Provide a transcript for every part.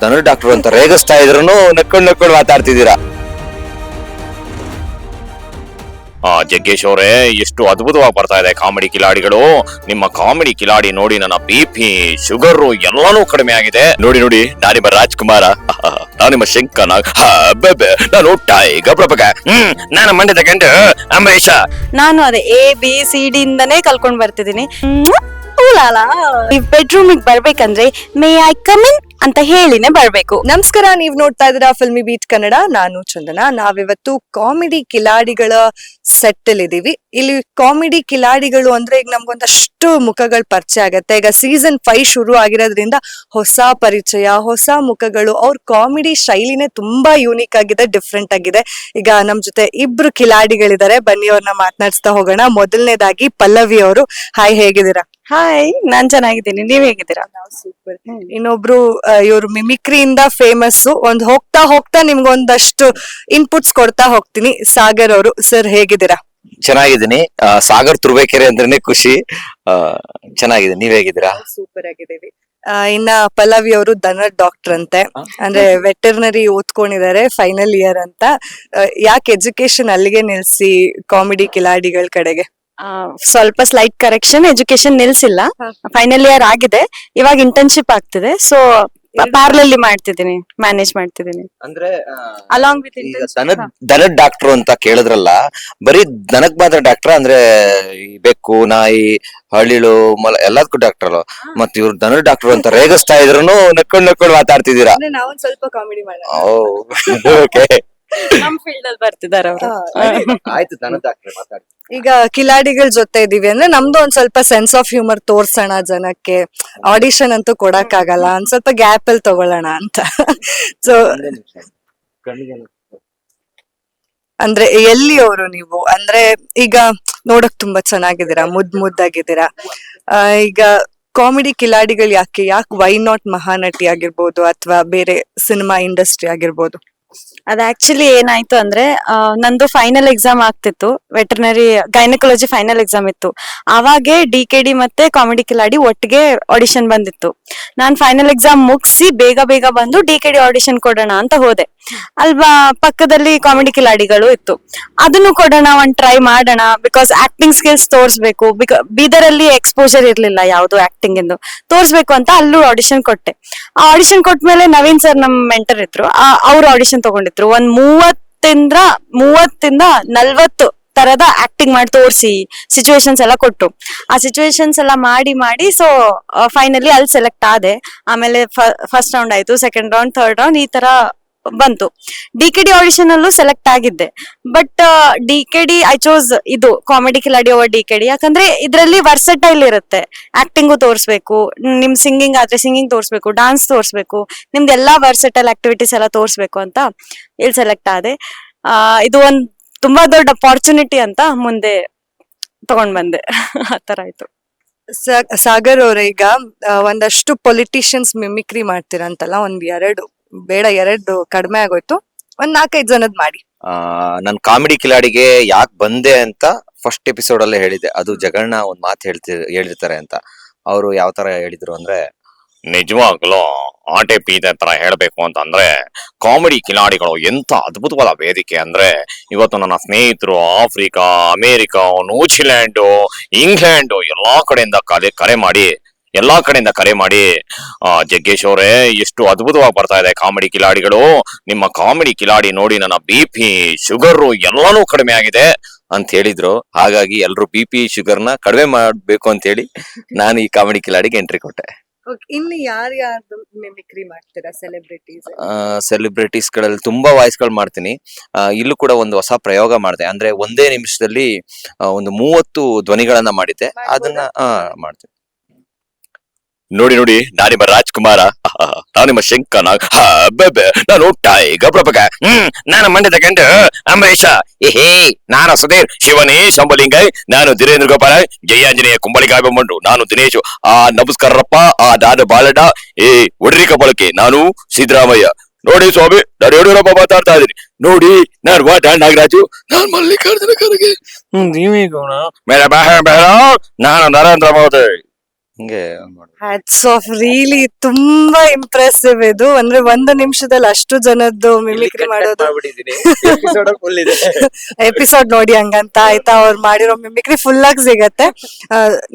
ಧನುರ್ doctor ಅಂತ ರೇಗಿಸ್ತಾ ಇದ್ರು ನಕ್ಕೊಂಡು ಮಾತಾಡ್ತಿದ್ದೀರಾ. ಜಗ್ಗೇಶ್ ಅವರೇ, ಎಷ್ಟು ಅದ್ಭುತವಾಗಿ ಬರ್ತಾ ಇದೆ ಕಾಮಿಡಿ ಕಿಲಾಡಿಗಳು. ನಿಮ್ಮ ಕಾಮಿಡಿ ಕಿಲಾಡಿ ನೋಡಿ ನನ್ನ BP, ಶುಗರ್ ಎಲ್ಲಾನು ಕಡಿಮೆ ಆಗಿದೆ. ನೋಡಿ ನಾನಿಮ್ಮ ರಾಜ್ಕುಮಾರ, ನಾನು ನಿಮ್ಮ ಶಂಕನಾಗ್, ನಾನು ಟೈಗರ್ ಪ್ರಭಕ, ನಾನು ಮಂಡ್ಯದ ಗಂಡು ಅಂಬರೀಷ. ನಾನು ಅದೇ ABCD ಇಂದನೇ ಕಲ್ಕೊಂಡ್ ಬರ್ತಿದ್ದೀನಿ. ಬೆಡ್ರೂಮ್ ಬರ್ಬೇಕಂದ್ರೆ ಮೇ ಐ ಕಮ್ ಇನ್ ಅಂತ ಹೇಳಿನೇ ಬರ್ಬೇಕು. ನಮಸ್ಕಾರ, ನೀವ್ ನೋಡ್ತಾ ಇದ್ದೀರಾ ಫಿಲ್ಮಿ ಬೀಟ್ ಕನ್ನಡ. ನಾನು ಚಂದನ. ನಾವಿವತ್ತು ಕಾಮಿಡಿ ಕಿಲಾಡಿಗಳ ಸೆಟ್ ಅಲ್ಲಿ ಇದೀವಿ. ಇಲ್ಲಿ ಕಾಮಿಡಿ ಕಿಲಾಡಿಗಳು ಅಂದ್ರೆ ಈಗ ನಮ್ಗೊಂದಷ್ಟು ಮುಖಗಳು ಪರಿಚಯ ಆಗತ್ತೆ. ಈಗ ಸೀಸನ್ 5 ಶುರು ಆಗಿರೋದ್ರಿಂದ ಹೊಸ ಪರಿಚಯ, ಹೊಸ ಮುಖಗಳು. ಅವ್ರ ಕಾಮಿಡಿ ಶೈಲಿನೇ ತುಂಬಾ ಯೂನಿಕ್ ಆಗಿದೆ, ಡಿಫ್ರೆಂಟ್ ಆಗಿದೆ. ಈಗ ನಮ್ ಜೊತೆ ಇಬ್ರು ಕಿಲಾಡಿಗಳಿದ್ದಾರೆ, ಬನ್ನಿ ಅವ್ರನ್ನ ಮಾತನಾಡಿಸ್ತಾ ಹೋಗೋಣ. ಮೊದಲನೇದಾಗಿ ಪಲ್ಲವಿ ಅವರು. ಹಾಯ್, ಹೇಗಿದ್ದೀರಾ? ಹಾಯ್, ನಾನ್ ಚೆನ್ನಾಗಿದ್ದೀನಿ, ನೀವ್ ಹೇಗಿದ್ದೀರಾ? ಸೂಪರ್. ಇನ್ನೊಬ್ರು ಇವ್ರು ಮಿಮಿಕ್ರಿಯಿಂದ ಫೇಮಸ್. ಹೋಗ್ತಾ ಹೋಗ್ತಾ ನಿಮ್ಗೊಂದಷ್ಟು ಇನ್ಪುಟ್ಸ್ ಕೊಡ್ತಾ ಹೋಗ್ತೀನಿ. ಸಾಗರ್ ಅವರು. ಸರ್, ಹೇಗಿದ್ದೀರಾ? ಚೆನ್ನಾಗಿದ್ದೀನಿ. ಸಾಗರ್ ತುರ್ಬೇಕೆರೆ ಅಂದ್ರೇನೆ ಖುಷಿ. ಚೆನ್ನಾಗಿದೆ, ನೀವ್ ಹೇಗಿದ್ದೀರಾ? ಸೂಪರ್ ಆಗಿದ್ದೀವಿ. ಇನ್ನ ಪಲ್ಲವಿ ಅವರು ಧನುರ್ ಡಾಕ್ಟರ್ ಅಂತೆ, ಅಂದ್ರೆ ವೆಟರ್ನರಿ ಓದ್ಕೊಂಡಿದ್ದಾರೆ, ಫೈನಲ್ ಇಯರ್ ಅಂತ. ಯಾಕೆ ಎಜುಕೇಶನ್ ಅಲ್ಲಿಗೆ ನಿಲ್ಸಿ ಕಾಮಿಡಿ ಕಿಲಾಡಿಗಳ ಕಡೆಗೆ? ಸ್ವಲ್ಪ ಸ್ಲೈಟ್ ಕರೆಕ್ಷನ್, ಎಜುಕೇಶನ್ ನಿಲ್ಸಿಲ್ಲ. ಫೈನಲ್ ಇಯರ್ ಆಗಿದೆ, ಇವಾಗ ಇಂಟರ್ನ್ಶಿಪ್ ಆಗ್ತಿದೆ. ಸೊ ಪ್ಯಾರಲಲ್ಲಿ ಮಾಡ್ತಿದ್ದೀನಿ, ಮ್ಯಾನೇಜ್ ಮಾಡ್ತಿದ್ದೀನಿ. ಅಂದ್ರೆ ಅಲಾಂಗ್ ವಿತ್ ದನದ್ ಡಾಕ್ಟರ್ ಅಂತ ಕೇಳಿದ್ರಲ್ಲ, ಬರೀ ದನಕ್ ಮಾತ್ರ ಡಾಕ್ಟರ್ ಅಂದ್ರೆ ಈ ಬೆಕ್ಕು, ನಾಯಿ, ಹಳ್ಳಿಳು, ಮಲ ಎಲ್ಲದಕ್ಕೂ ಡಾಕ್ಟರ್ ಅಲ್ಲ. ಮತ್ ಇವ್ರು ಧನುರ್ ಡಾಕ್ಟರ್ ಅಂತ ರೇಗಿಸ್ತಾ ಇದ್ರು ನಕ್ಕೊಂಡು ಮಾತಾಡ್ತಿದ್ದೀರಾ. ನಾವೊಂದ್ ಸ್ವಲ್ಪ ಕಾಮಿಡಿ ಮಾಡೋಣ. ಓಕೆ, ನಮ್ ಫೀಲ್ಡ್ ಅಲ್ಲಿ ಬರ್ತಿದ್ದಾರೆ ಅವರು. ಆಯ್ತು, ಧನುರ್ ಡಾಕ್ಟರ್ ಮಾತಾಡಿ. ಈಗ ಕಿಲಾಡಿಗಳ ಜೊತೆ ಇದೀವಿ ಅಂದ್ರೆ ನಮ್ದು ಒಂದ್ ಸ್ವಲ್ಪ ಸೆನ್ಸ್ ಆಫ್ ಹ್ಯೂಮರ್ ತೋರ್ಸೋಣ ಜನಕ್ಕೆ. ಆಡಿಷನ್ ಅಂತೂ ಕೊಡಕ್ ಆಗಲ್ಲ, ಒಂದ್ ಸ್ವಲ್ಪ ಗ್ಯಾಪ್ ಅಲ್ಲಿ ತಗೊಳ್ಳೋಣ ಅಂತ. ಸೊ ಅಂದ್ರೆ ಎಲ್ಲಿ ಅವರು ನೀವು? ಅಂದ್ರೆ ಈಗ ನೋಡಕ್ ತುಂಬಾ ಚೆನ್ನಾಗಿದ್ದೀರಾ, ಮುದ್ದಾಗಿದ್ದೀರಾ. ಈಗ ಕಾಮಿಡಿ ಕಿಲಾಡಿಗಳು ಯಾಕೆ ವೈ ನಾಟ್ ಮಹಾನಟಿ ಆಗಿರ್ಬೋದು, ಅಥವಾ ಬೇರೆ ಸಿನಿಮಾ ಇಂಡಸ್ಟ್ರಿ ಆಗಿರ್ಬೋದು? ಅದ್ ಆಕ್ಚುಲಿ ಏನಾಯ್ತು ಅಂದ್ರೆ, ನಂದು ಫೈನಲ್ ಎಕ್ಸಾಮ್ ಆಗ್ತಿತ್ತು, ವೆಟರ್ನರಿ ಗೈನಕಾಲಜಿ ಫೈನಲ್ ಎಕ್ಸಾಮ್ ಇತ್ತು. ಅವಾಗೆ DKD ಮತ್ತೆ ಕಾಮಿಡಿ ಕಿಲಾಡಿ ಒಟ್ಟಿಗೆ ಆಡಿಷನ್ ಬಂದಿತ್ತು. ನಾನ್ ಫೈನಲ್ ಎಕ್ಸಾಮ್ ಮುಗಿಸಿ ಬೇಗ ಬಂದು DKD ಆಡಿಷನ್ ಕೊಡೋಣ ಅಂತ ಹೋದೆ. ಅಲ್ವಾ, ಪಕ್ಕದಲ್ಲಿ ಕಾಮಿಡಿ ಕಿಲಾಡಿಗಳು ಇತ್ತು. ಅದನ್ನು ಕೊಡೋಣ, ಒಂದ್ ಟ್ರೈ ಮಾಡೋಣ, ಬಿಕಾಸ್ ಆಕ್ಟಿಂಗ್ ಸ್ಕಿಲ್ಸ್ ತೋರ್ಸ್ಬೇಕು. ಬೀದರಲ್ಲಿ ಎಕ್ಸ್ಪೋಜರ್ ಇರ್ಲಿಲ್ಲ ಯಾವ್ದು ಆಕ್ಟಿಂಗ್ ಇಂದು, ತೋರ್ಸ್ಬೇಕು ಅಂತ ಅಲ್ಲೂ ಆಡಿಷನ್ ಕೊಟ್ಟೆ. ಆ ಆಡಿಷನ್ ಕೊಟ್ಮೇಲೆ ನವೀನ್ ಸರ್ ನಮ್ ಮೆಂಟರ್ ಇದ್ರು, ಅವ್ರು ಆಡಿಷನ್ ತಗೊಂಡಿದ್ರು. ಒಂದ್ 30 ಇಂದ 40 ತರದ ಆಕ್ಟಿಂಗ್ ಮಾಡಿ ತೋರಿಸಿ ಸಿಚುವೇಶನ್ಸ್ ಎಲ್ಲ ಕೊಟ್ರು. ಆ ಸಿಚುವೇಶನ್ಸ್ ಎಲ್ಲ ಮಾಡಿ ಸೊ ಫೈನಲಿ ಅಲ್ಲಿ ಸೆಲೆಕ್ಟ್ ಆದೆ. ಆಮೇಲೆ ಫಸ್ಟ್ ರೌಂಡ್ ಆಯ್ತು, ಸೆಕೆಂಡ್ ರೌಂಡ್, ಥರ್ಡ್ ರೌಂಡ್, ಈ ತರ ಬಂತು. DKD ಆಡಿಷನ್ ಅಲ್ಲೂ ಸೆಲೆಕ್ಟ್ ಆಗಿದ್ದೆ. ಬಟ್ DKD ಐ ಚೋಸ್ ಇದು ಕಾಮಿಡಿ ಕಿಲಾಡಿ ಓವರ್ DKD, ಯಾಕಂದ್ರೆ ಇದ್ರಲ್ಲಿ ವರ್ಸಟೈಲ್ ಇರುತ್ತೆ. ಆಕ್ಟಿಂಗು ತೋರಿಸ್ಬೇಕು, ನಿಮ್ ಸಿಂಗಿಂಗ್ ಆದ್ರೆ ಸಿಂಗಿಂಗ್ ತೋರಿಸ್ಬೇಕು, ಡಾನ್ಸ್ ತೋರಿಸ್ಬೇಕು, ನಿಮ್ದು ಎಲ್ಲಾ ವರ್ಸಟೈಲ್ ಆಕ್ಟಿವಿಟೀಸ್ ಎಲ್ಲ ತೋರಿಸ್ಬೇಕು ಅಂತ ಇಲ್ಲಿ ಸೆಲೆಕ್ಟ್ ಆದೆ. ಇದು ಒಂದ್ ತುಂಬಾ ದೊಡ್ಡ ಅಪಾರ್ಚುನಿಟಿ ಅಂತ ಮುಂದೆ ತಗೊಂಡ್ ಬಂದೆ. ಆತರ ಆಯ್ತು. ಸಾಗರ್ ಅವ್ರೆ, ಈಗ ಒಂದಷ್ಟು ಪೊಲಿಟಿಷಿಯನ್ಸ್ ಮಿಮಿಕ್ರಿ ಮಾಡ್ತೀರಂತಲ್ಲ, ಒಂದ್ 2 ಕಡಿಮೆ ಆಗೋಯ್ತು, ಒಂದ್ 4-5 ಜನದ್ ಮಾಡಿ. ನನ್ ಕಾಮಿಡಿ ಕಿಲಾಡಿಗೆ ಯಾಕೆ ಬಂದೆ ಅಂತ ಫಸ್ಟ್ ಎಪಿಸೋಡ್ ಅಲ್ಲೇ ಹೇಳಿದೆ. ಅದು ಜಗಣ್ಣ ಒಂದ್ ಮಾತು ಹೇಳಿರ್ತಾರೆ ಅಂತ. ಅವರು ಯಾವ ತರ ಹೇಳಿದ್ರು ಅಂದ್ರೆ, ನಿಜವಾಗ್ಲೂ ಆಟೆ ಪೀದೆ ತರ ಹೇಳ್ಬೇಕು ಅಂತಂದ್ರೆ, ಕಾಮಿಡಿ ಕಿಲಾಡಿಗಳು ಎಂತ ಅದ್ಭುತವಾದ ವೇದಿಕೆ ಅಂದ್ರೆ, ಇವತ್ತು ನನ್ನ ಸ್ನೇಹಿತರು ಆಫ್ರಿಕಾ, ಅಮೇರಿಕಾ, ನ್ಯೂಜಿಲ್ಯಾಂಡು, ಇಂಗ್ಲೆಂಡು ಎಲ್ಲಾ ಕಡೆಯಿಂದ ಕರೆ ಮಾಡಿ ಜಗ್ಗೇಶ್ ಅವರೇ, ಎಷ್ಟು ಅದ್ಭುತವಾಗಿ ಬರ್ತಾ ಇದೆ ಕಾಮಿಡಿ ಕಿಲಾಡಿಗಳು. ನಿಮ್ಮ ಕಾಮಿಡಿ ಕಿಲಾಡಿ ನೋಡಿ ನನ್ನ BP, ಶುಗರ್ ಎಲ್ಲಾನು ಕಡಿಮೆ ಆಗಿದೆ ಅಂತ ಹೇಳಿದ್ರು. ಹಾಗಾಗಿ ಎಲ್ರು BP, ಶುಗರ್ನ ಕಡಿಮೆ ಮಾಡ್ಬೇಕು ಅಂತ ಹೇಳಿ ನಾನು ಈ ಕಾಮಿಡಿ ಕಿಲಾಡಿಗೆ ಎಂಟ್ರಿ ಕೊಟ್ಟೆ. ಇನ್ನು ಯಾರ್ಯಾರ್ದು ಮಿಮಿಕ್ರಿ ಮಾಡ್ತೀರಾ? ಸೆಲೆಬ್ರಿಟೀಸ್ ಗಳಲ್ಲಿ ತುಂಬಾ ವಾಯ್ಸ್ ಗಳು ಮಾಡ್ತೀನಿ. ಇಲ್ಲೂ ಕೂಡ ಒಂದು ಹೊಸ ಪ್ರಯೋಗ ಮಾಡಿದೆ. ಅಂದ್ರೆ ಒಂದೇ ನಿಮಿಷದಲ್ಲಿ ಒಂದು 30 ಧ್ವನಿಗಳನ್ನ ಮಾಡಿದ್ದೆ. ಅದನ್ನ ಮಾಡ್ತೀನಿ. ನೋಡಿ ನಾನಿಮ್ಮ ರಾಜ್ಕುಮಾರ, ನಾನು ನಿಮ್ಮ ಶಂಕನಾಗ್, ನಾನು ಟೈಗರ್ ಪ್ರಭಕ, ನಾನು ಮಂಡ್ಯದ ಗಂಡು ಅಂಬರೀಷ. ನಾನು ಸುಧೀರ್ ಶಿವನೇ ಶಂಭಲಿಂಗೈ, ನಾನು ಧೀರೇಂದ್ರ ಗೋಪಾಲ, ಜಯಾಂಜನೇಯ ಕುಂಬಳಿಕಾಯ ಬೊಮ್ಮಂಡು, ನಾನು ದಿನೇಶು. ನಮಸ್ಕಾರಪ್ಪ, ನಾನು ಬಾಲಡ, ಒಡ್ರಿ ಕಬಳಕೆ, ನಾನು ಸಿದ್ದರಾಮಯ್ಯ. ನೋಡಿ ಸ್ವಾಮಿ, ನಾನು ಯಡಿಯೂರಪ್ಪ ಮಾತಾಡ್ತಾ ಇದ್ದೀನಿ. ನೋಡಿ, ನಾನು ವಾಟ ನಾಗರಾಜು, ನಾನು ಮಲ್ಲಿಕಾರ್ಜುನ ಖರ್ಗೆ, ನೀವೀಗ ನಾನು ನರೇಂದ್ರ ಮೋದಿ. ಹಿಂಗೆ ಹ್ಯಾಟ್ಸ್ ಆಫ್, ರಿಯಲಿ ತುಂಬಾ ಇಂಪ್ರೆಸಿವ್ ಇದು. ಅಂದ್ರೆ 1 ನಿಮಿಷದಲ್ಲಿ ಅಷ್ಟು ಜನದ್ದು ಮಿಮಿಕ್ರಿ ಮಾಡೋದು. ಎಪಿಸೋಡ್ ನೋಡಿ ಹಂಗಂತ ಆಯ್ತಾ, ಅವ್ರು ಮಾಡಿರೋ ಮಿಮಿಕ್ರಿ ಫುಲ್ ಆಗಿ ಸಿಗತ್ತೆ.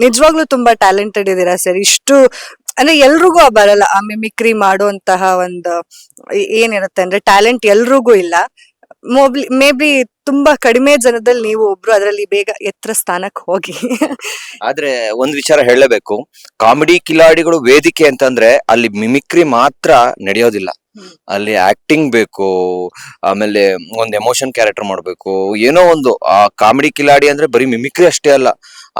ನಿಜವಾಗ್ಲೂ ತುಂಬಾ ಟ್ಯಾಲೆಂಟೆಡ್ ಇದೀರಾ ಸರ್. ಇಷ್ಟು ಅಂದ್ರೆ ಎಲ್ರಿಗೂ ಬರಲ್ಲ ಆ ಮಿಮಿಕ್ರಿ ಮಾಡುವಂತಹ ಒಂದು ಏನಿರುತ್ತೆ ಅಂದ್ರೆ ಟ್ಯಾಲೆಂಟ್ ಎಲ್ರಿಗೂ ಇಲ್ಲ. ಮೇ ಬಿ ತುಂಬಾ ಕಡಿಮೆ ಜನದಲ್ಲಿ ನೀವು ಒಬ್ರು, ಅದರಲ್ಲಿ ಬೇಗ ಎತ್ತರ ಸ್ಥಾನಕ್ಕೆ ಹೋಗಿ. ಆದ್ರೆ ಒಂದ್ ವಿಚಾರ ಹೇಳಲೇಬೇಕು, ಕಾಮಿಡಿ ಕಿಲಾಡಿಗಳು ವೇದಿಕೆ ಅಂತಂದ್ರೆ ಅಲ್ಲಿ ಮಿಮಿಕ್ರಿ ಮಾತ್ರ ನಡೆಯೋದಿಲ್ಲ, ಅಲ್ಲಿ ಆಕ್ಟಿಂಗ್ ಬೇಕು, ಆಮೇಲೆ ಒಂದ್ ಎಮೋಷನ್ ಕ್ಯಾರೆಕ್ಟರ್ ಮಾಡ್ಬೇಕು, ಏನೋ ಒಂದು. ಆ ಕಾಮಿಡಿ ಕಿಲಾಡಿ ಅಂದ್ರೆ ಬರೀ ಮಿಮಿಕ್ರಿ ಅಷ್ಟೇ ಅಲ್ಲ,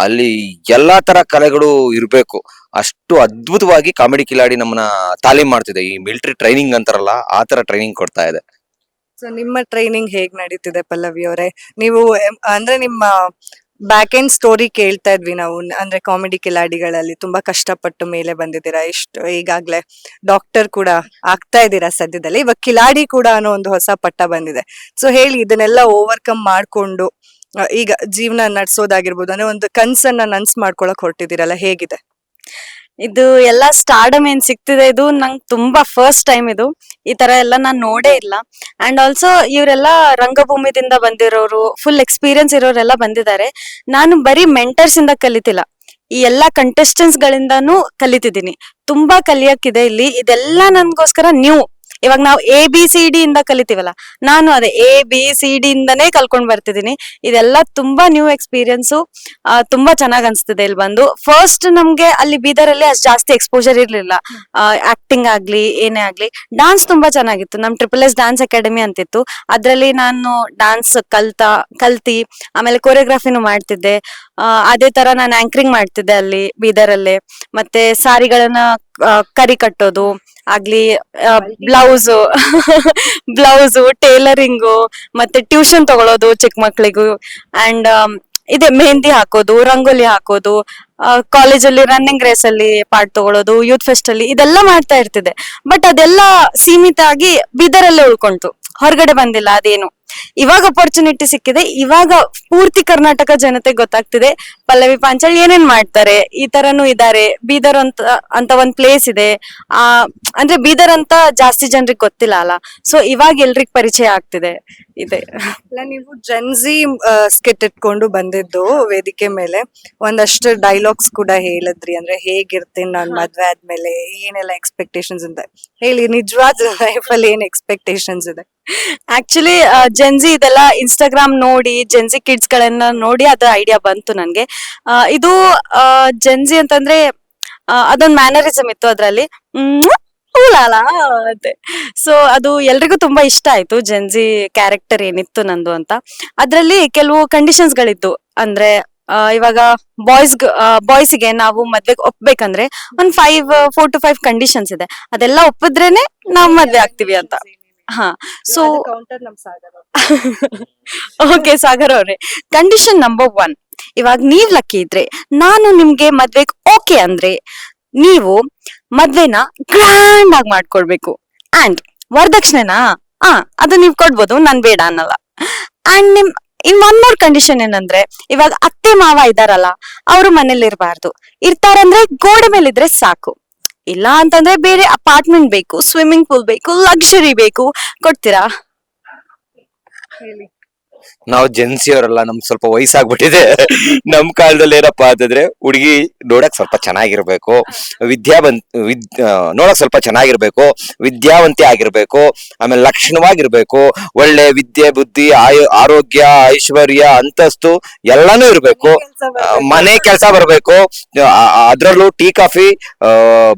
ಅಲ್ಲಿ ಎಲ್ಲಾ ತರ ಕಲೆಗಳು ಇರ್ಬೇಕು. ಅಷ್ಟು ಅದ್ಭುತವಾಗಿ ಕಾಮಿಡಿ ಕಿಲಾಡಿ ನಮ್ಮನ್ನ ತಾಲೀಮ್ ಮಾಡ್ತಿದೆ. ಈ ಮಿಲಿಟರಿ ಟ್ರೈನಿಂಗ್ ಅಂತಾರಲ್ಲ, ಆ ತರ ಟ್ರೈನಿಂಗ್ ಕೊಡ್ತಾ ಇದೆ. ಸೊ ನಿಮ್ಮ ಟ್ರೈನಿಂಗ್ ಹೇಗ್ ನಡೀತಿದೆ ಪಲ್ಲವಿ ಅವರೇ? ನೀವು ಅಂದ್ರೆ ನಿಮ್ಮ ಬ್ಯಾಕ್ ಎಂಡ್ ಸ್ಟೋರಿ ಕೇಳ್ತಾ ಇದ್ವಿ ನಾವು. ಅಂದ್ರೆ ಕಾಮಿಡಿ ಕಿಲಾಡಿಗಳಲ್ಲಿ ತುಂಬಾ ಕಷ್ಟಪಟ್ಟು ಮೇಲೆ ಬಂದಿದ್ದೀರಾ. ಇಷ್ಟು ಈಗಾಗ್ಲೇ ಡಾಕ್ಟರ್ ಕೂಡ ಆಗ್ತಾ ಇದ್ದೀರಾ ಸದ್ಯದಲ್ಲಿ. ಇವಾಗ ಕಿಲಾಡಿ ಕೂಡ ಅನ್ನೋ ಒಂದು ಹೊಸ ಪಟ್ಟ ಬಂದಿದೆ. ಸೊ ಹೇಳಿ, ಇದನ್ನೆಲ್ಲ ಓವರ್ಕಮ್ ಮಾಡ್ಕೊಂಡು ಈಗ ಜೀವನ ನಡ್ಸೋದಾಗಿರ್ಬೋದು, ಅಂದ್ರೆ ಒಂದು ಕನ್ಸನ್ನ ನನ್ಸ್ ಮಾಡ್ಕೊಳಕ್ ಹೊರಟಿದ್ದೀರಲ್ಲ, ಹೇಗಿದೆ? ಇದು ಎಲ್ಲ ಸ್ಟಾರ್ಡಮ್ ಏನ್ ಸಿಗ್ತಿದೆ, ಇದು ನಂಗೆ ತುಂಬಾ ಫಸ್ಟ್ ಟೈಮ್. ಇದು ಈ ತರ ಎಲ್ಲ ನಾನ್ ನೋಡೇ ಇಲ್ಲ. ಅಂಡ್ ಆಲ್ಸೋ ಇವರೆಲ್ಲ ರಂಗಭೂಮಿದಿಂದ ಬಂದಿರೋರು, ಫುಲ್ ಎಕ್ಸ್ಪೀರಿಯನ್ಸ್ ಇರೋರೆಲ್ಲ ಬಂದಿದ್ದಾರೆ. ನಾನು ಬರೀ ಮೆಂಟರ್ಸ್ ಇಂದ ಕಲಿತಿಲ್ಲ, ಈ ಎಲ್ಲಾ ಕಂಟೆಸ್ಟೆಂಟ್ಸ್ ಗಳಿಂದಾನು ಕಲಿತಿದ್ದೀನಿ. ತುಂಬಾ ಕಲಿಯಕ್ಕಿದೆ ಇಲ್ಲಿ. ಇದೆಲ್ಲ ನನ್ಗೋಸ್ಕರ ನ್ಯೂ. ಇವಾಗ ನಾವು ABCD ಇಂದ ಕಲಿತೀವಲ್ಲ, ನಾನು ಅದೇ ABCD ಇಂದನೇ ಕಲ್ಕೊಂಡ್ ಬರ್ತಿದೀನಿ. ಇದೆಲ್ಲ ತುಂಬಾ ನ್ಯೂ ಎಕ್ಸ್ಪೀರಿಯನ್ಸು. ತುಂಬಾ ಚೆನ್ನಾಗ್ ಅನ್ಸ್ತಿದೆ ಇಲ್ಲಿ ಬಂದು. ಫಸ್ಟ್ ನಮ್ಗೆ ಅಲ್ಲಿ ಬೀದರಲ್ಲಿ ಅಷ್ಟ್ ಜಾಸ್ತಿ ಎಕ್ಸ್ಪೋಜರ್ ಇರ್ಲಿಲ್ಲ, ಆಕ್ಟಿಂಗ್ ಆಗ್ಲಿ ಏನೇ ಆಗ್ಲಿ. ಡಾನ್ಸ್ ತುಂಬಾ ಚೆನ್ನಾಗಿತ್ತು. ನಮ್ SSS ಡಾನ್ಸ್ ಅಕಾಡೆಮಿ ಅಂತಿತ್ತು, ಅದ್ರಲ್ಲಿ ನಾನು ಡಾನ್ಸ್ ಕಲ್ತಿ ಆಮೇಲೆ ಕೊರಿಯೋಗ್ರಫಿನೂ ಮಾಡ್ತಿದ್ದೆ. ಅದೇ ತರ ನಾನು ಆಂಕರಿಂಗ್ ಮಾಡ್ತಿದ್ದೆ ಅಲ್ಲಿ ಬೀದರಲ್ಲೇ. ಮತ್ತೆ ಸಾರಿಗಳನ್ನ ಕರಿ ಕಟ್ಟೋದು ಆಗ್ಲಿ, ಬ್ಲೌಸು ಟೇಲರಿಂಗು, ಮತ್ತೆ ಟ್ಯೂಷನ್ ತಗೊಳೋದು ಚಿಕ್ಕ ಮಕ್ಳಿಗೂ. ಅಂಡ್ ಇದೆ ಮೆಹಂದಿ ಹಾಕೋದು, ರಂಗೋಲಿ ಹಾಕೋದು, ಕಾಲೇಜಲ್ಲಿ ರನ್ನಿಂಗ್ ರೇಸ್ ಅಲ್ಲಿ ಪಾರ್ಟ್ ತಗೊಳ್ಳೋದು, ಯೂತ್ ಫೆಸ್ಟ್ ಅಲ್ಲಿ ಇದೆಲ್ಲ ಮಾಡ್ತಾ ಇರ್ತಿದೆ. ಬಟ್ ಅದೆಲ್ಲ ಸೀಮಿತ ಆಗಿ ಬೀದರಲ್ಲೇ ಉಳ್ಕೊಂತು, ಹೊರಗಡೆ ಬಂದಿಲ್ಲ ಅದೇನು. ಇವಾಗ ಅಪರ್ಚುನಿಟಿ ಸಿಕ್ಕಿದೆ. ಇವಾಗ ಪೂರ್ತಿ ಕರ್ನಾಟಕ ಜನತೆ ಗೊತ್ತಾಗ್ತಿದೆ ಪಲ್ಲವಿ ಪಾಂಚಾಳ್ ಏನೇನ್ ಮಾಡ್ತಾರೆ. ಈ ತರನು ಇದಾರೆ, ಬೀದರ್ ಅಂತ ಒಂದ್ ಪ್ಲೇಸ್ ಇದೆ. ಅಂದ್ರೆ ಬೀದರ್ ಅಂತ ಜಾಸ್ತಿ ಜನರಿಗೆ ಗೊತ್ತಿಲ್ಲ ಅಲ್ಲ. ಸೊ ಇವಾಗ ಎಲ್ರಿಗ್ ಪರಿಚಯ ಆಗ್ತಿದೆ ಇದೆ. ಅಲ್ಲ, ನೀವು ಜನ್ಜಿ ಸ್ಕಿಟ್ ಇಟ್ಕೊಂಡು ಬಂದಿದ್ದು ವೇದಿಕೆ ಮೇಲೆ, ಒಂದಷ್ಟು ಡೈಲಾಗ್ಸ್ ಕೂಡ ಹೇಳಿದ್ರಿ. ಅಂದ್ರೆ ಹೇಗಿರ್ತೀನಿ ನಾನ್ ಮದ್ವೆ ಆದ್ಮೇಲೆ, ಏನೆಲ್ಲ ಎಕ್ಸ್ಪೆಕ್ಟೇಷನ್ಸ್ ಇದೆ ಹೇಳಿ. ನಿಜವಾದ ಲೈಫ್ ಅಲ್ಲಿ ಏನ್ ಎಕ್ಸ್ಪೆಕ್ಟೇಷನ್ಸ್ ಇದೆ? ಆಕ್ಚುಲಿ ಜೆನ್ಜಿ ಇದೆಲ್ಲ ಇನ್ಸ್ಟಾಗ್ರಾಮ್ ನೋಡಿ, ಜೆನ್ಜಿ ಕಿಡ್ಸ್ ಗಳನ್ನ ನೋಡಿ ಅದ ಐಡಿಯಾ ಬಂತು ನನ್ಗೆ. ಇದು ಜೆನ್ಜಿ ಅಂತಂದ್ರೆ ಅದೊಂದ್ ಮ್ಯಾನರಿಸಮ್ ಇತ್ತು ಅದ್ರಲ್ಲಿ. ಅಂತೆ. ಸೊ ಅದು ಎಲ್ರಿಗೂ ತುಂಬಾ ಇಷ್ಟ ಆಯ್ತು, ಜೆನ್ಜಿ ಕ್ಯಾರೆಕ್ಟರ್ ಏನಿತ್ತು ನಂದು ಅಂತ. ಅದ್ರಲ್ಲಿ ಕೆಲವು ಕಂಡೀಷನ್ಸ್ ಗಳಿತ್ತು. ಅಂದ್ರೆ ಇವಾಗ ಬಾಯ್ಸ್ಗೆ ನಾವು ಮದ್ವೆಗೆ ಒಪ್ಬೇಕಂದ್ರೆ ಒಂದ್ 4 to 5 ಕಂಡೀಷನ್ಸ್ ಇದೆ. ಅದೆಲ್ಲ ಒಪ್ಪಿದ್ರೇನೆ ನಾವ್ ಮದ್ವೆ ಆಗ್ತೀವಿ ಅಂತ. ಹಾ, ಸೊ ಓಕೆ ಸಾಗರ್ ಅವ್ರೆ, ಕಂಡೀಷನ್ ನಂಬರ್ 1, ಇವಾಗ ನೀವ್ ಲಕ್ಕಿ ಇದ್ರೆ, ನಾನು ನಿಮ್ಗೆ ಮದ್ವೆಗ್ ಓಕೆ ಅಂದ್ರೆ ನೀವು ಮದ್ವೆನ ಗ್ರ್ಯಾಂಡ್ ಆಗಿ ಮಾಡ್ಕೊಳ್ಬೇಕು. ಅಂಡ್ ವರದಕ್ಷಿಣೆನಾ ಅದು ನೀವ್ ಕೊಡ್ಬೋದು, ನಾನ್ ಬೇಡ ಅನ್ನಲ್ಲ. And in one more condition ಏನಂದ್ರೆ, ಇವಾಗ ಅತ್ತೆ ಮಾವ ಇದಾರಲ್ಲ, ಅವರು ಮನೇಲಿ ಇರಬಾರ್ದು. ಇರ್ತಾರಂದ್ರೆ ಗೋಡೆ ಮೇಲೆ ಇದ್ರೆ ಸಾಕು. ಇಲ್ಲ ಅಂತಂದ್ರೆ ಬೇರೆ ಅಪಾರ್ಟ್ಮೆಂಟ್ ಬೇಕು, ಸ್ವಿಮ್ಮಿಂಗ್ ಪೂಲ್ ಬೇಕು, ಲಕ್ಸುರಿ ಬೇಕು. ಕೊಡ್ತೀರಾ? ನಾವು ಜೆನ್ಸಿ ಅವರಲ್ಲ, ನಮ್ಗೆ ಸ್ವಲ್ಪ ವಯಸ್ಸಾಗ್ಬಿಟ್ಟಿದೆ. ನಮ್ ಕಾಲದಲ್ಲಿ ಏನಪ್ಪಾ ಅಂತಂದ್ರೆ, ಹುಡುಗಿ ನೋಡಕ್ ಸ್ವಲ್ಪ ಚೆನ್ನಾಗಿರ್ಬೇಕು, ನೋಡಕ್ ಸ್ವಲ್ಪ ಚೆನ್ನಾಗಿರ್ಬೇಕು, ವಿದ್ಯಾವಂತಿ ಆಗಿರ್ಬೇಕು, ಆಮೇಲೆ ಲಕ್ಷಣವಾಗಿರ್ಬೇಕು, ಒಳ್ಳೆ ವಿದ್ಯೆ ಬುದ್ಧಿ ಆರೋಗ್ಯ ಐಶ್ವರ್ಯ ಅಂತಸ್ತು ಎಲ್ಲಾನು ಇರ್ಬೇಕು, ಮನೆ ಕೆಲಸ ಬರ್ಬೇಕು. ಅದ್ರಲ್ಲೂ ಟೀ ಕಾಫಿ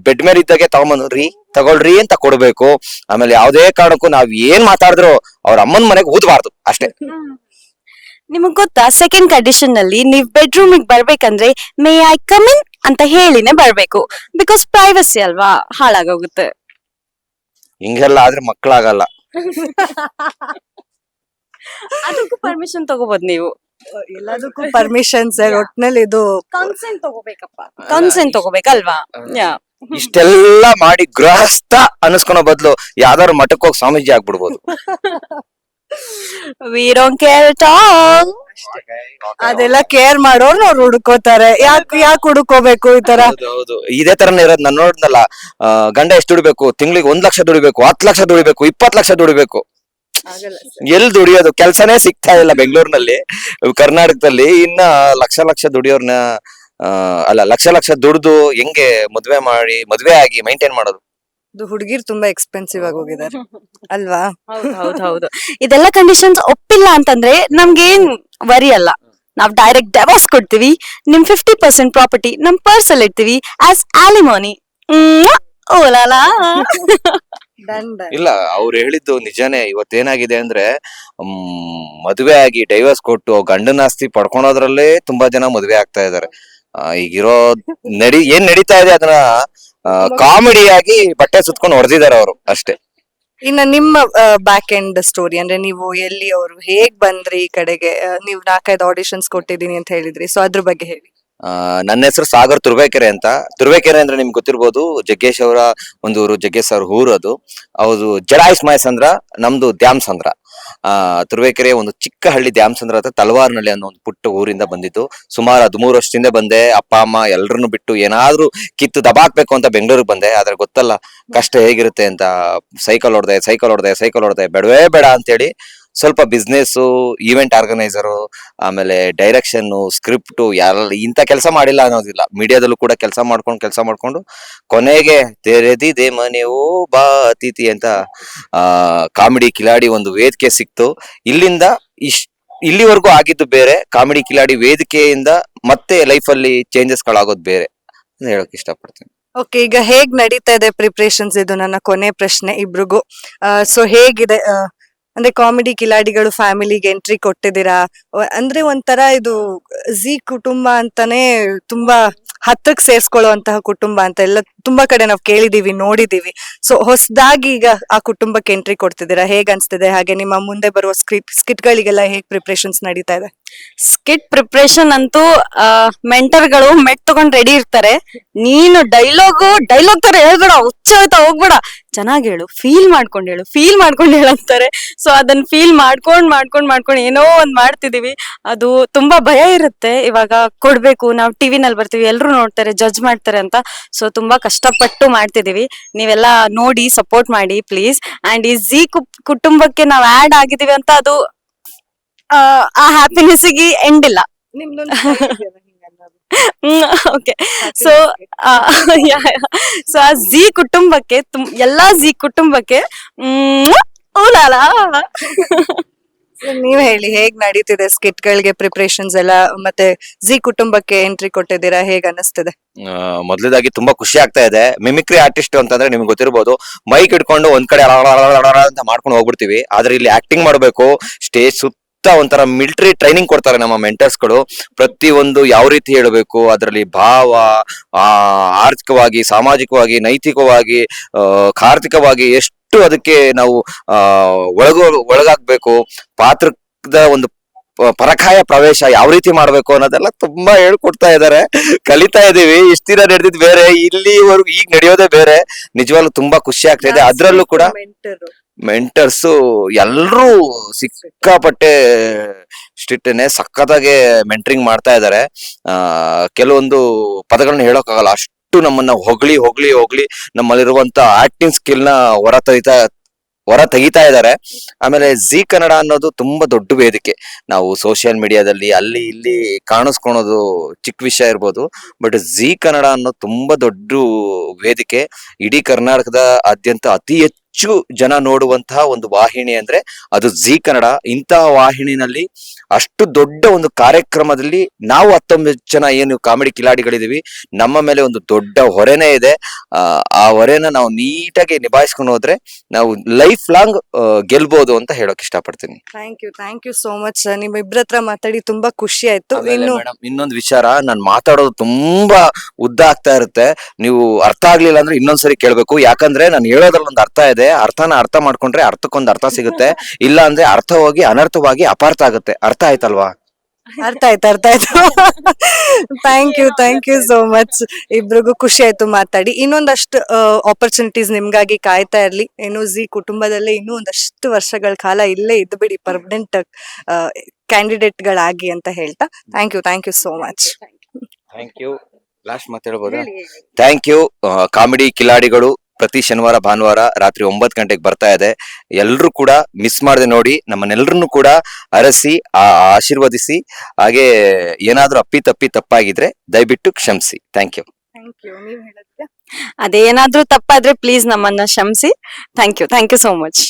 ಬೆಡ್ ಮೇಲೆ ಇದ್ದಾಗೆ ತಗೊಳ್ರಿ ಅಂತ ಕೊಡ್ಬೇಕು. ಆಮೇಲೆ ಯಾವ್ದೇ ಕಾರಣಕ್ಕೂ ನಾವ್ ಏನ್ ಮಾತಾಡಿದ್ರು ಅವ್ರ ಅಮ್ಮನ ಮನೆಗೆ ಊದಬಾರ್ದು ಅಷ್ಟೇ. ನಿಮಗ್ ಗೊತ್ತಾ, ಸೆಕೆಂಡ್ ಕಂಡೀಷನ್ ನಲ್ಲಿ ನೀವ್ ಬೆಡ್ರೂಮ್ ಬರ್ಬೇಕಂದ್ರೆ ಮೇ ಐ ಕಮ್ ಇನ್ ಅಂತ ಹೇಳಿನೇ ಬರ್ಬೇಕು. ಬಿಕಾಸ್ ಪ್ರೈವಸಿ ಅಲ್ವಾ, ಹಾಳಾಗೋಗುತ್ತೆ. ಹಿಂಗೆಲ್ಲ ಆದ್ರೆ ಮಕ್ಕಳಾಗಲ್ಲ. ಅದಕ್ಕೂ ಪರ್ಮಿಷನ್ ತಗೋಬಹುದು ನೀವು. ಎಲ್ಲದಕ್ಕೂ ಪರ್ಮಿಷನ್ ಸರ್. ಒಟ್ನಲ್ಲಿ ಇದು ಕನ್ಸೆಂಟ್ ತಗೋಬೇಕಪ್ಪ, ಕನ್ಸೆಂಟ್ ತಗೋಬೇಕಲ್ವಾ. ಇಷ್ಟೆಲ್ಲ ಮಾಡಿ ಗೃಹಸ್ಥ ಅನಿಸ್ಕೊಳೋ ಬದಲು ಯಾವ್ದಾದ್ರು ಮಠಕ್ಕೆ ಹೋಗಿ ಸ್ವಾಮೀಜಿ ಆಗ್ಬಿಡ್ಬೋದು. We don't care at all. ಅದೆಲ್ಲ ಕೇರ್ ಮಾಡೋರು ಅವ್ರು ಹುಡ್ಕೋತಾರೆ. ಯಾಕೆ ಹುಡ್ಕೋಬೇಕು ಈ ತರ? ಹೌದು ಇದೇ ತರನೇ ಇರೋದು. ನಾನು ನೋಡ್ದಲ್ಲ, ಗಂಡ ಎಷ್ಟು ದುಡಿಬೇಕು, ತಿಂಗಳಿಗೆ 1 ಲಕ್ಷ ದುಡಿಬೇಕು, 10 ಲಕ್ಷ ದುಡಿಬೇಕು, 20 ಲಕ್ಷ ದುಡಿಬೇಕು. ಎಲ್ಲಿ ದುಡಿಯೋದು? ಕೆಲ್ಸನೇ ಸಿಗ್ತಾ ಇಲ್ಲ ಬೆಂಗಳೂರಿನಲ್ಲಿ, ಕರ್ನಾಟಕದಲ್ಲಿ. ಇನ್ನ ಲಕ್ಷ ದುಡಿಯೋರ್ನ ಅಲ್ಲ, ಲಕ್ಷ ದುಡ್ದು ಹೆಂಗೆ ಮದ್ವೆ ಆಗಿ ಮೈಂಟೈನ್ ಮಾಡೋದು? ಹುಡುಗಿರ್ ತುಂಬಾ ಎಕ್ಸ್ಪೆನ್ಸಿವ್ ಆಗಿ ಹೋಗಿದ್ದಾರೆ ಅಲ್ವಾ? ಹೌದು. ಇದೆಲ್ಲ ಕಂಡೀಷನ್ಸ್ ಒಪ್ಪಿಲ್ಲ ಅಂತಂದ್ರೆ ನಮ್ಗೇನ್ ವರಿ ಅಲ್ಲ. ನಾವ್ ಡೈರೆಕ್ಟ್ ಡಿವೋರ್ಸ್ ಕೊಡ್ತೀವಿ. ನಿಮ್ 50% ಪ್ರಾಪರ್ಟಿ ನಮ್ ಪರ್ಸ್ ಅಲ್ಲಿ ಇಡ್ತೀವಿ ಆಸ್ ಆಲಿಮೋನಿ. ಓಲಾಲಾ. ಇಲ್ಲ, ಅವ್ರು ಹೇಳಿದ್ದು ನಿಜಾನೇ. ಇವತ್ತೇನಾಗಿದೆ ಅಂದ್ರೆ, ಮದುವೆ ಆಗಿ ಡೈವರ್ಸ್ ಕೊಟ್ಟು ಗಂಡನ ಆಸ್ತಿ ಪಡ್ಕೊಳೋದ್ರಲ್ಲೇ ತುಂಬಾ ಜನ ಮದುವೆ ಆಗ್ತಾ ಇದಾರೆ. ಈಗಿರೋ ಏನ್ ನಡೀತಾ ಇದೆ ಅದನ್ನ ಕಾಮಿಡಿಯಾಗಿ ಬಟ್ಟೆ ಸುತ್ಕೊಂಡು ಹೊಡೆದಿದ್ದಾರೆ ಅವರು ಅಷ್ಟೇ. ಇನ್ನ ನಿಮ್ಮ ಬ್ಯಾಕ್ ಎಂಡ್ ಸ್ಟೋರಿ ಅಂದ್ರೆ ನೀವು ಎಲ್ಲಿ ಅವರು ಹೇಗ್ ಬಂದ್ರಿ ಈ ಕಡೆಗೆ? ನೀವು 4-5 ಆಡಿಷನ್ಸ್ ಕೊಟ್ಟಿದ್ದೀನಿ ಅಂತ ಹೇಳಿದ್ರಿ, ಸೊ ಅದ್ರ ಬಗ್ಗೆ ಹೇಳಿ. ನನ್ನ ಹೆಸರು ಸಾಗರ್ ತುರ್ಬೇಕೆರೆ ಅಂತ. ತುರ್ಬೇಕೆರೆ ಅಂದ್ರೆ ನಿಮ್ಗೆ ಗೊತ್ತಿರ್ಬೋದು, ಜಗ್ಗೇಶ್ ಅವರ ಒಂದು ಊರು, ಜಗ್ಗೇಶ್ ಅವ್ರ ಊರು ಅದು. ಹೌದು, ಜಡಾಯಿಸ್ಮಾಯಸಂದ್ರ, ನಮ್ದು ದ್ಯಾಮಸಂದ್ರ. ತುರ್ಬೇಕೆರೆ ಒಂದು ಚಿಕ್ಕ ಹಳ್ಳಿ, ದ್ಯಾಮಸಂದ್ರ ಅಂತ ತಲವಾರ್ನಳ್ಳಿ ಅನ್ನೋ ಒಂದು ಪುಟ್ಟ ಊರಿಂದ ಬಂದಿದ್ದು. ಸುಮಾರು 13 ವರ್ಷದಿಂದ ಬಂದೆ. ಅಪ್ಪ ಅಮ್ಮ ಎಲ್ರನ್ನು ಬಿಟ್ಟು ಏನಾದ್ರೂ ಕಿತ್ತು ದಬಾಕ್ಬೇಕು ಅಂತ ಬೆಂಗಳೂರಿಗೆ ಬಂದೆ. ಆದ್ರೆ ಗೊತ್ತಲ್ಲ ಕಷ್ಟ ಹೇಗಿರುತ್ತೆ ಅಂತ. ಸೈಕಲ್ ಹೊಡೆದೆ ಬೇಡವೇ ಬೇಡ ಅಂತೇಳಿ ಸ್ವಲ್ಪ ಬಿಸ್ನೆಸ್, ಈವೆಂಟ್ ಆರ್ಗನೈಸರು, ಆಮೇಲೆ ಡೈರೆಕ್ಷನ್, ಸ್ಕ್ರಿಪ್ಟ್ ಇಂಥ ಕೆಲಸ ಮಾಡಿಲ್ಲ ಅನ್ನೋದಿಲ್ಲ. ಮೀಡಿಯಾದಲ್ಲೂ ಕೂಡ ಕೆಲಸ ಮಾಡ್ಕೊಂಡು ಕೊನೆಗೆ ತೆರೆದಿದೆ ಮನೆಯೋ ಬಾ ಅತಿಥಿ ಅಂತ ಕಾಮಿಡಿ ಕಿಲಾಡಿ ಒಂದು ವೇದಿಕೆ ಸಿಕ್ತು. ಇಲ್ಲಿಂದ ಇಲ್ಲಿವರೆಗೂ ಆಗಿದ್ದು ಬೇರೆ. ಕಾಮಿಡಿ ಕಿಲಾಡಿ ವೇದಿಕೆಯಿಂದ ಮತ್ತೆ ಲೈಫಲ್ಲಿ ಚೇಂಜಸ್ಗಳಾಗೋದು ಬೇರೆ ಅಂತ ಹೇಳಕ್ ಇಷ್ಟಪಡ್ತೀನಿ. ಓಕೆ, ಈಗ ಹೇಗ್ ನಡೀತಾ ಇದೆ ಪ್ರಿಪ್ರೇಷನ್ಸ್? ಇದು ನನ್ನ ಕೊನೆ ಪ್ರಶ್ನೆ ಇಬ್ರಿಗೂ. ಸೊ ಹೇಗಿದೆ ಅಂದ್ರೆ ಕಾಮಿಡಿ ಕಿಲಾಡಿಗಳು ಫ್ಯಾಮಿಲಿಗೆ ಎಂಟ್ರಿ ಕೊಟ್ಟಿದ್ದೀರಾ? ಅಂದ್ರೆ ಒಂಥರ ಇದು ಜಿ ಕುಟುಂಬ ಅಂತಾನೆ, ತುಂಬಾ ಹತ್ರಕ್ ಸೇರ್ಸ್ಕೊಳ್ಳುವಂತಹ ಕುಟುಂಬ ಅಂತ ಎಲ್ಲ ತುಂಬಾ ಕಡೆ ನಾವ್ ಕೇಳಿದೀವಿ, ನೋಡಿದೀವಿ. ಸೊ ಹೊಸದಾಗಿ ಈಗ ಆ ಕುಟುಂಬಕ್ಕೆ ಎಂಟ್ರಿ ಕೊಡ್ತಿದ್ದೀರಾ, ಹೇಗ್ ಅನ್ಸ್ತಿದೆ? ಹಾಗೆ ನಿಮ್ಮ ಮುಂದೆ ಬರುವ ಸ್ಕಿಟ್ ಗಳಿಗೆಲ್ಲ ಹೇಗ್ ಪ್ರಿಪ್ರೇಷನ್ಸ್ ನಡೀತಾ ಇದೆ? ಸ್ಕಿಟ್ ಪ್ರಿಪ್ರೇಷನ್ ಅಂತೂ ಮೆಂಟರ್ಗಳು ಮೆಟ್ ತಗೊಂಡ್ ರೆಡಿ ಇರ್ತಾರೆ. ನೀನು ಡೈಲಾಗ್ ತರ ಹೇಳ್ಬೇಡ, ಹುಚ್ಚ ಹೋಗ್ಬೇಡ, ಚೆನ್ನಾಗಿ ಹೇಳು, ಫೀಲ್ ಮಾಡ್ಕೊಂಡು ಹೇಳು ಅಂತಾರೆ. ಸೊ ಅದನ್ನ ಫೀಲ್ ಮಾಡ್ಕೊಂಡ್ ಏನೋ ಒಂದ್ ಮಾಡ್ತಿದೀವಿ. ಅದು ತುಂಬಾ ಭಯ ಇರುತ್ತೆ. ಇವಾಗ ಕೊಡ್ಬೇಕು, ನಾವ್ ಟಿವಿನಲ್ಲಿ ಬರ್ತೀವಿ, ಎಲ್ರು ನೋಡ್ತಾರೆ, ಜಡ್ಜ್ ಮಾಡ್ತಾರೆ ಅಂತ. ಸೊ ತುಂಬಾ ಕಷ್ಟಪಟ್ಟು ಮಾಡ್ತಿದೀವಿ. ನೀವೆಲ್ಲ ನೋಡಿ ಸಪೋರ್ಟ್ ಮಾಡಿ ಪ್ಲೀಸ್. ಅಂಡ್ ಈ ಜಿ ಕುಟುಂಬಕ್ಕೆ ನಾವ್ ಆಡ್ ಆಗಿದೀವಿ ಅಂತ ಅದು ಆ ಹ್ಯಾಪಿನೆಸ್ ಗೆ ಎಂಡ್ ಇಲ್ಲ. ಓಕೆ, ಸೊ ಆ ಜಿ ಕುಟುಂಬಕ್ಕೆ ಎಲ್ಲಾ ಜಿ ಕುಟುಂಬಕ್ಕೆ ಓಲಾಲಾ. ನೀವ್ ಹೇಳಿ, ಹೇಗ್ ನಡೀತಿದೆ ಸ್ಕಿಟ್ ಗಳಿಗೆ ಪ್ರಿಪರೇಷನ್ಸ್ ಎಲ್ಲ? ಮತ್ತೆ ಜಿ ಕುಟುಂಬಕ್ಕೆ ಎಂಟ್ರಿ ಕೊಟ್ಟಿದ್ದೀರಾ, ಹೇಗ್ ಅನಿಸ್ತಿದೆ? ಮೊದಲದಾಗಿ ತುಂಬಾ ಖುಷಿ ಆಗ್ತಾ ಇದೆ. ಮಿಮಿಕ್ರಿ ಆರ್ಟಿಸ್ಟ್ ಅಂತಂದ್ರೆ ನಿಮ್ಗೆ ಗೊತ್ತಿರ್ಬೋದು, ಮೈಕ್ ಇಟ್ಕೊಂಡು ಒಂದ್ ಕಡೆ ಅಂತ ಮಾಡ್ಕೊಂಡು ಹೋಗ್ಬಿಡ್ತೀವಿ. ಆದ್ರೆ ಇಲ್ಲಿ ಆಕ್ಟಿಂಗ್ ಮಾಡ್ಬೇಕು. ಸ್ಟೇಜ್ ಸುತ್ತ ಒಂಥರ ಮಿಲಿಟರಿ ಟ್ರೈನಿಂಗ್ ಕೊಡ್ತಾರೆ ನಮ್ಮ ಮೆಂಟರ್ಸ್ ಗಳು. ಪ್ರತಿ ಒಂದು ಯಾವ ರೀತಿ ಹೇಳಬೇಕು, ಅದರಲ್ಲಿ ಭಾವ, ಆರ್ಥಿಕವಾಗಿ, ಸಾಮಾಜಿಕವಾಗಿ, ನೈತಿಕವಾಗಿ, ಆರ್ಥಿಕವಾಗಿ ಎಷ್ಟು ಅದಕ್ಕೆ ನಾವು ಒಳಗಾಗ್ಬೇಕು, ಪಾತ್ರದ ಒಂದು ಪರಕಾಯ ಪ್ರವೇಶ ಯಾವ ರೀತಿ ಮಾಡ್ಬೇಕು ಅನ್ನೋದೆಲ್ಲ ತುಂಬಾ ಹೇಳ್ಕೊಡ್ತಾ ಇದಾರೆ. ಕಲಿತಾ ಇದೀವಿ. ಇಷ್ಟ ದಿನ ನಡೆದಿದ್ ಬೇರೆ, ಇಲ್ಲಿವರೆಗೂ ಈಗ ನಡೆಯೋದೇ ಬೇರೆ. ನಿಜವಾಗ್ಲೂ ತುಂಬಾ ಖುಷಿ ಆಗ್ತಾ ಇದೆ. ಅದ್ರಲ್ಲೂ ಕೂಡ ಮೆಂಟರ್ಸ್ ಎಲ್ರೂ ಸಿಕ್ಕಾಪಟ್ಟೆ ಸ್ಟ್ರಿಕ್ಟ್ನೆ, ಸಖತ್ತಾಗೆ ಮೆಂಟರಿಂಗ್ ಮಾಡ್ತಾ ಇದಾರೆ. ಕೆಲವೊಂದು ಪದಗಳನ್ನ ಹೇಳೋಕ್ಕಾಗಲ್ಲ, ಅಷ್ಟು ನಮ್ಮನ್ನ ಹೊಗಳಿ ನಮ್ಮಲ್ಲಿರುವಂತ ಆಕ್ಟಿಂಗ್ ಸ್ಕಿಲ್ ನ ಹೊರ ತೆಗಿತಾ ಇದ್ದಾರೆ. ಆಮೇಲೆ ಜಿ ಕನ್ನಡ ಅನ್ನೋದು ತುಂಬಾ ದೊಡ್ಡ ವೇದಿಕೆ. ನಾವು ಸೋಷಿಯಲ್ ಮೀಡಿಯಾದಲ್ಲಿ ಅಲ್ಲಿ ಇಲ್ಲಿ ಕಾಣಿಸ್ಕೊಳೋದು ಚಿಕ್ಕ ವಿಷಯ ಇರ್ಬೋದು, ಬಟ್ ಜಿ ಕನ್ನಡ ಅನ್ನೋದು ತುಂಬಾ ದೊಡ್ಡ ವೇದಿಕೆ. ಇಡೀ ಕರ್ನಾಟಕದ ಆದ್ಯಂತ ಅತಿ ಹೆಚ್ಚು ಜನ ನೋಡುವಂತಹ ಒಂದು ವಾಹಿನಿ ಅಂದ್ರೆ ಅದು ಜಿ ಕನ್ನಡ. ಇಂತಹ ವಾಹಿನಿನಲ್ಲಿ ಅಷ್ಟು ದೊಡ್ಡ ಒಂದು ಕಾರ್ಯಕ್ರಮದಲ್ಲಿ ನಾವು 19 ಜನ ಏನು ಕಾಮಿಡಿ ಕಿಲಾಡಿಗಳಿದೀವಿ, ನಮ್ಮ ಮೇಲೆ ಒಂದು ದೊಡ್ಡ ಹೊರೆನೇ ಇದೆ. ಆ ಹೊರೆನ ನಾವು ನೀಟಾಗಿ ನಿಭಾಯಿಸ್ಕೊಂಡು ಹೋದ್ರೆ ನಾವು ಲೈಫ್ ಲಾಂಗ್ ಗೆಲ್ಬಹುದು ಅಂತ ಹೇಳಕ್ ಇಷ್ಟಪಡ್ತೀನಿ. Thank you so much. ನಿಮ್ಮ ಇಬ್ಬರ ಹತ್ರ ಮಾತಾಡಿ ತುಂಬಾ ಖುಷಿ ಆಯ್ತು. ಇನ್ನೊಂದು ವಿಚಾರ, ನಾನು ಮಾತಾಡೋದು ತುಂಬಾ ಉದ್ದ ಆಗ್ತಾ ಇರುತ್ತೆ. ನೀವು ಅರ್ಥ ಆಗ್ಲಿಲ್ಲ ಅಂದ್ರೆ ಇನ್ನೊಂದ್ಸರಿ ಕೇಳ್ಬೇಕು. ಯಾಕಂದ್ರೆ ನಾನು ಹೇಳೋದ್ರಲ್ಲಿ ಒಂದು ಅರ್ಥ ಇದೆ. ಅರ್ಥನ ಅರ್ಥ ಮಾಡ್ಕೊಂಡ್ರೆ ಅರ್ಥಕ್ಕೊಂದು ಅರ್ಥ ಸಿಗುತ್ತೆ. ಇಲ್ಲ ಅಂದ್ರೆ ಅರ್ಥ ಹೋಗಿ ಅನರ್ಥವಾಗಿ ಅಪಾರ್ಥ ಆಗುತ್ತೆ. ಅರ್ಥ ಆಯ್ತಲ್ವಾ? ಅರ್ಥ ಆಯ್ತು ಥ್ಯಾಂಕ್ ಯು ಸೋ ಮಚ್. ಇಬ್ರಿಗೂ ಖುಷಿ ಆಯ್ತು ಮಾತಾಡಿ. ಇನ್ನೊಂದಷ್ಟು ಆಪರ್ಚುನಿಟೀಸ್ ನಿಮ್ಗಾಗಿ ಕಾಯ್ತಾ ಇರ್ಲಿ. ಇನ್ನು ಜಿ ಕುಟುಂಬದಲ್ಲೇ ಇನ್ನೂ ಒಂದಷ್ಟು ವರ್ಷಗಳ ಕಾಲ ಇಲ್ಲೇ ಇದ್ದು ಬಿಡಿ, ಪರ್ಮನೆಂಟ್ ಕ್ಯಾಂಡಿಡೇಟ್ ಗಳಾಗಿ ಅಂತ ಹೇಳ್ತಾ thank you so much. Thank you. Last ಮಾತಾಡ್ಬೋದಾ? Thank you. ಕಾಮಿಡಿ ಕಿಲಾಡಿಗಳು ಪ್ರತಿ ಶನಿವಾರ ಭಾನುವಾರ ರಾತ್ರಿ 9 ಗಂಟೆಗೆ ಬರ್ತಾ ಇದೆ. ಎಲ್ರು ಕೂಡ ಮಿಸ್ ಮಾಡದೆ ನೋಡಿ, ನಮ್ಮನ್ನೆಲ್ಲರನ್ನು ಕೂಡ ಅರಸಿ ಆಶೀರ್ವದಿಸಿ, ಹಾಗೆ ಏನಾದ್ರೂ ತಪ್ಪಾಗಿದ್ರೆ ದಯವಿಟ್ಟು ಕ್ಷಮಿಸಿ. Thank you. ನೀವ್ ಹೇಳಿದ್ಯಾ? ಅದೇನಾದ್ರೂ ತಪ್ಪಾದ್ರೆ ಪ್ಲೀಸ್ ನಮ್ಮನ್ನ ಕ್ಷಮಿಸಿ. Thank you so much.